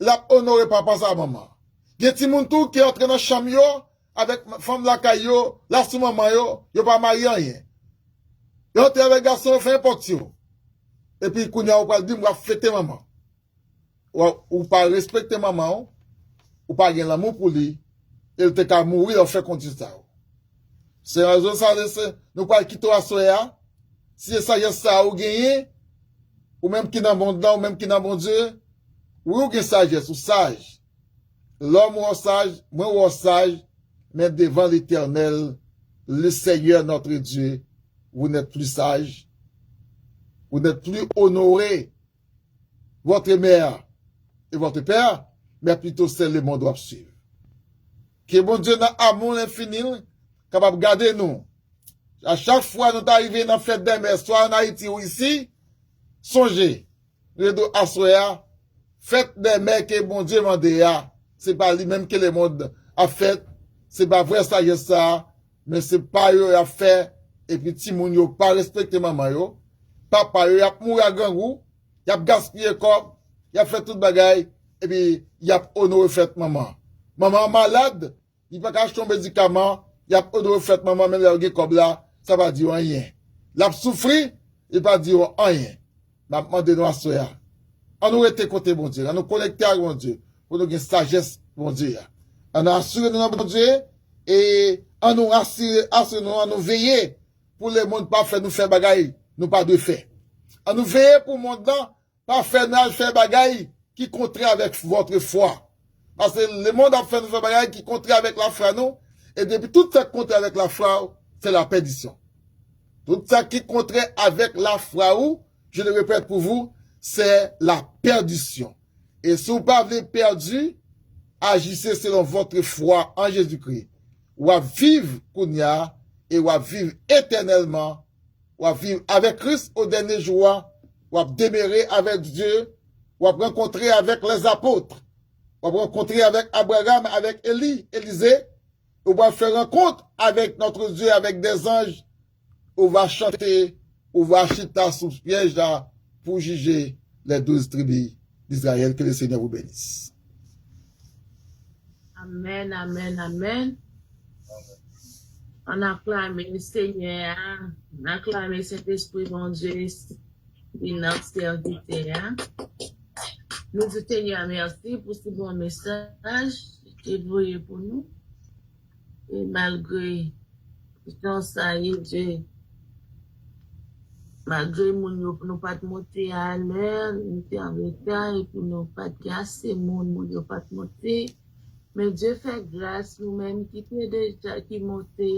l'a honoré papa sa maman. Les Timoun tout qui est entré dans chambre yo, avec femme la caillou, la sous maman yo pas marié rien. Yo te avec garçon fait n'importe yo. Et puis kounya ou pas dire moi fêter maman. Ou pas respecter maman, ou pas gagner l'amour pour lui, il te ka mourir on fait continuer ça. C'est raison ça nous pas quitter à soya. Si ça y est ça ou gagner ou même qui dans bon dedans ou même qui dans bon Dieu, ou gagne sagesse ou sage. L'homme ou sage, moi ou sage, mais devant l'Éternel, le Seigneur notre Dieu, vous n'êtes plus sage, vous n'êtes plus honoré. Votre mère et votre père, mais plutôt c'est le monde doit suivre. Que bon Dieu dans amour infini, capable de garder nous. À chaque fois nous arrivons dans la fête des mères, soit en Haïti ou ici, songez, redo assoya, fête des mères que bon Dieu m'a dit, c'est pas lui-même que le monde a fait. c'est pas vrai sagesse ça, mais c'est pas yo a fait, et puis ti moun yo pas respecté maman yo, papa yo a mouru à gangou, y a gaspillé comme, y a fait tout bagay, et puis y a honoré fait maman. Maman malade, il pas qu'à acheter un médicament, y a honoré fait maman, même là, comme là, ça va dire rien. L'a souffri, il va dire rien. M'a demandé nous à soya. On nous était côté bon Dieu, on nous connecter avec bon Dieu, pour nous gagner sagesse bon Dieu. On a assuré nous bon Dieu, et on nous assuré nous, on nous veiller pour le monde pas faire nous faire bagaille, nous pas de faire. On nous veiller pour le monde là, pas faire nous faire bagaille qui contraire avec votre foi. Parce que le monde a fait nous faire bagaille qui contraire avec la foi, non? Et depuis tout ça qui contraire avec la foi, c'est la perdition. Tout ça qui contraire avec la foi, je le répète pour vous, c'est la perdition. Et si vous ne pas perdu, agissez selon votre foi en Jésus-Christ. Ou à vivre Kounia et ou à vivre éternellement, ou à vivre avec Christ au dernier jour, ou à demeurer avec Dieu, ou à rencontrer avec les apôtres, ou à rencontrer avec Abraham, avec Élisée, ou à faire rencontre avec notre Dieu, avec des anges, ou va chanter, ou va chuter sous piège là pour juger les 12 tribus d'Israël. Que le Seigneur vous bénisse. Amen, amen, amen. On acclame le Seigneur, on acclame le Saint-Esprit, mon Dieu, et notre serviteur. Nous te Seigneur, merci pour ce bon message que tu voyez pour nous. Et malgré tout ça, Dieu, malgré nous pas monter à l'heure, nous sommes en retard, et puis nous pas assez, nous pas monter. Mais Dieu fait grâce nous-mêmes qui peut déjà qui monter,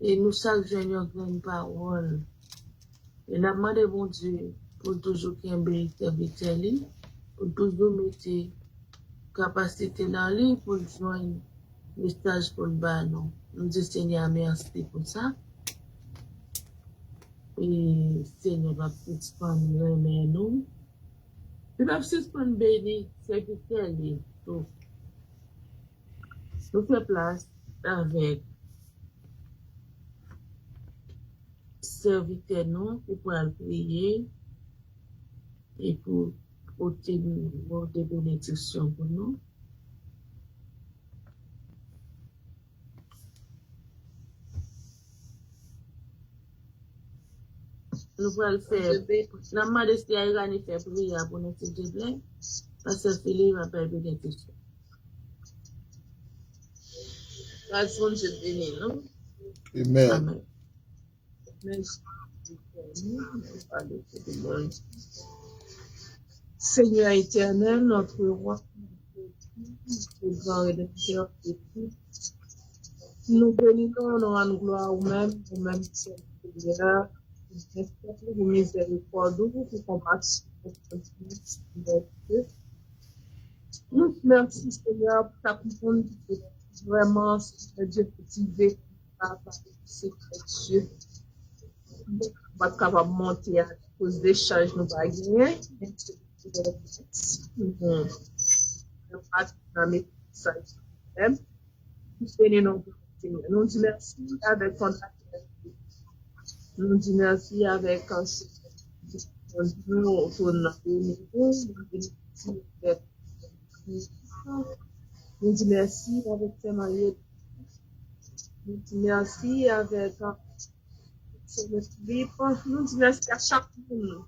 et nous chaque jour nous une parole. Et nous demandons bon Dieu pour toujours qu'il y ait un serviteur, pour toujours mettre capacité dans lui pour joindre le stage pour le ballon. Nous disons Seigneur merci pour ça. Et Seigneur va suspendre nous. Il va suspendre béni, serviteur, tout. Nous faisons place avec serviteur nous pour pouvoir prier et pour obtenir des bénédictions pour nous. Nous allons faire, la modestie a gagné faire prière pour notre Dieu, parce que Philippe va faire bénédiction. Grâce à Dieu béni, non? Amen. Amen. Seigneur éternel, notre roi, notre grand rédempteur de tout, nous bénissons, nous rendons gloire au même Seigneur, pour miséricorde, pour compassion, nous merci Seigneur pour ta compagnie, vraiment, Seigneur Dieu, motivé par ce Dieu. Nous va capable de monter à cause des charges nous va gagner. Nous pas dans mes messages. Nous bénissons Seigneur. Nous disons merci avec ton accueil. Nous disons merci avec un nous tournons nous disons merci avec tes mariés. Nous disons merci avec Philippe. Nous disons merci à chaque monde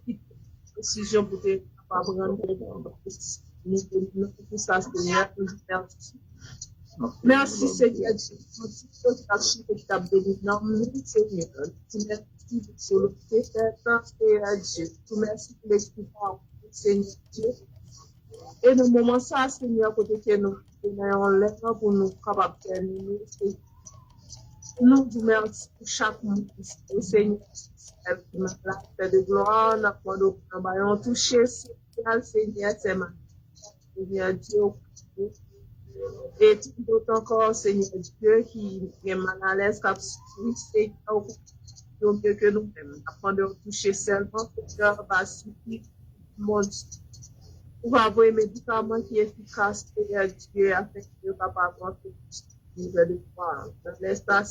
qui prend décision pour te prendre. Nous disons pour ça, Seigneur. Nous disons merci. Merci, Seigneur. Merci que tu as béni. Non, Seigneur. Merci pour le fait, Seigneur Dieu. Merci pour l'espoir, Seigneur Dieu. Et dans le moment ça, Seigneur, côté que nous ayons l'air pour nous capables de terminer. Nous vous remercions pour chaque monde, Seigneur. La paix de gloire, nous avons touché, Seigneur, Seigneur Dieu. Et tout encore, Seigneur Dieu, qui est mal à l'aise, qui a souffert, Seigneur, mieux que nous-mêmes. Afin de toucher seulement, Seigneur, va suffire, mon Dieu. Pour avoir un médicament qui est efficace, Seigneur Dieu, afin que nous capable de niveau de foi. Dans l'instant,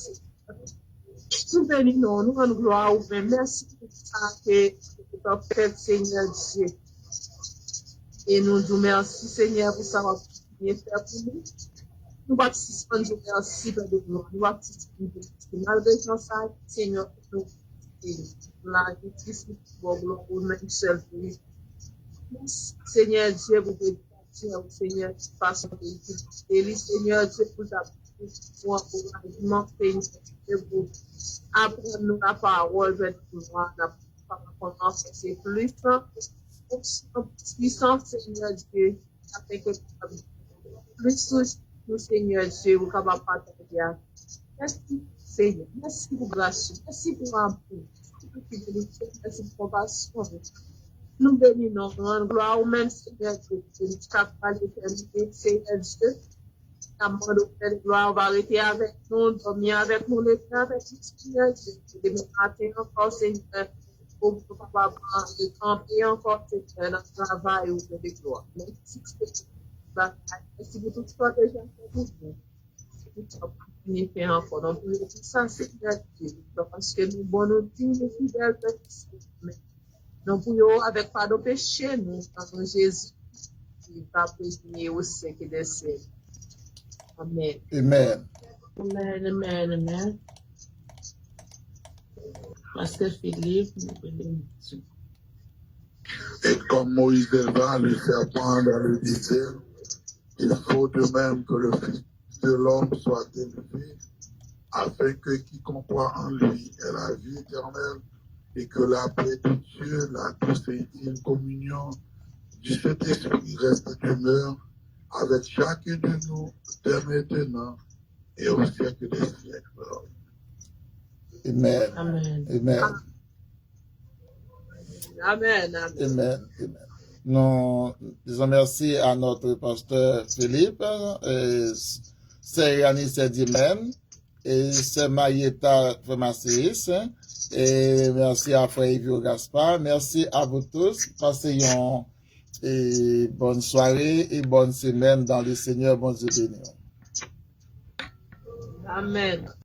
nous bénissons, nous rendons gloire au Père. Merci pour ça que tu as fait, Seigneur Dieu. Et nous disons merci, Seigneur, pour ça que tu as fait pour nous. Nous participons, nous merci, Père de gloire. Nous participons, malgré ça, Seigneur, nous la justice, pour gloire, au même seul pays. Seigneur Dieu, vous pouvez dire, Seigneur, de façon de Seigneur Dieu, vous avez pour encouragement, Seigneur Dieu, vous apprendre nous la parole, vers nous, comment c'est puissant, Seigneur Dieu, afin que plus nous, Seigneur Dieu, vous capable de partager. Merci, Seigneur. Merci pour grâce. Merci pour amour. Merci pour fidélité. Merci pour compassion. Nous bénissons, nous rendons gloire au même Seigneur Dieu. Jusqu'à pas l'éternité, Seigneur Dieu. L'amour de Père de gloire va arrêter avec nous, dormir avec nous, le faire avec nous, Seigneur Dieu. Demain matin encore, Seigneur, pour pouvoir camper encore, Seigneur, dans le travail ou de gloire. Merci, Seigneur. Merci pour tout ce que tu as déjà fait pour nous. Tu as fait encore dans tout ça, Seigneur Dieu. Parce que nous, bon, nous dignes, fidèles, nous pouvons, avec pas de péché, nous, dans Jésus, qui va bénir au siècle des siècles. Amen. Amen. Amen, amen, amen. Pasteur Philippe, nous bénissons. Et comme Moïse éleva le serpent dans le désert, il faut de même que le Fils de l'homme soit élevé, afin que quiconque croit en lui ait la vie éternelle, et que la paix de Dieu, la douce et intime communion du Saint-Esprit reste demeure avec chacun de nous, dès maintenant et au siècle des siècles. Amen. Amen. Amen. Amen. Amen. Amen. Nous disons merci à notre pasteur Philippe, c'est Yannis Sedimem, et c'est Marietta Pharmaciste, et merci à Frère Yves Gaspard. Merci à vous tous. Passez une bonne soirée et bonne semaine dans le Seigneur. Bon Dieu béni. Amen.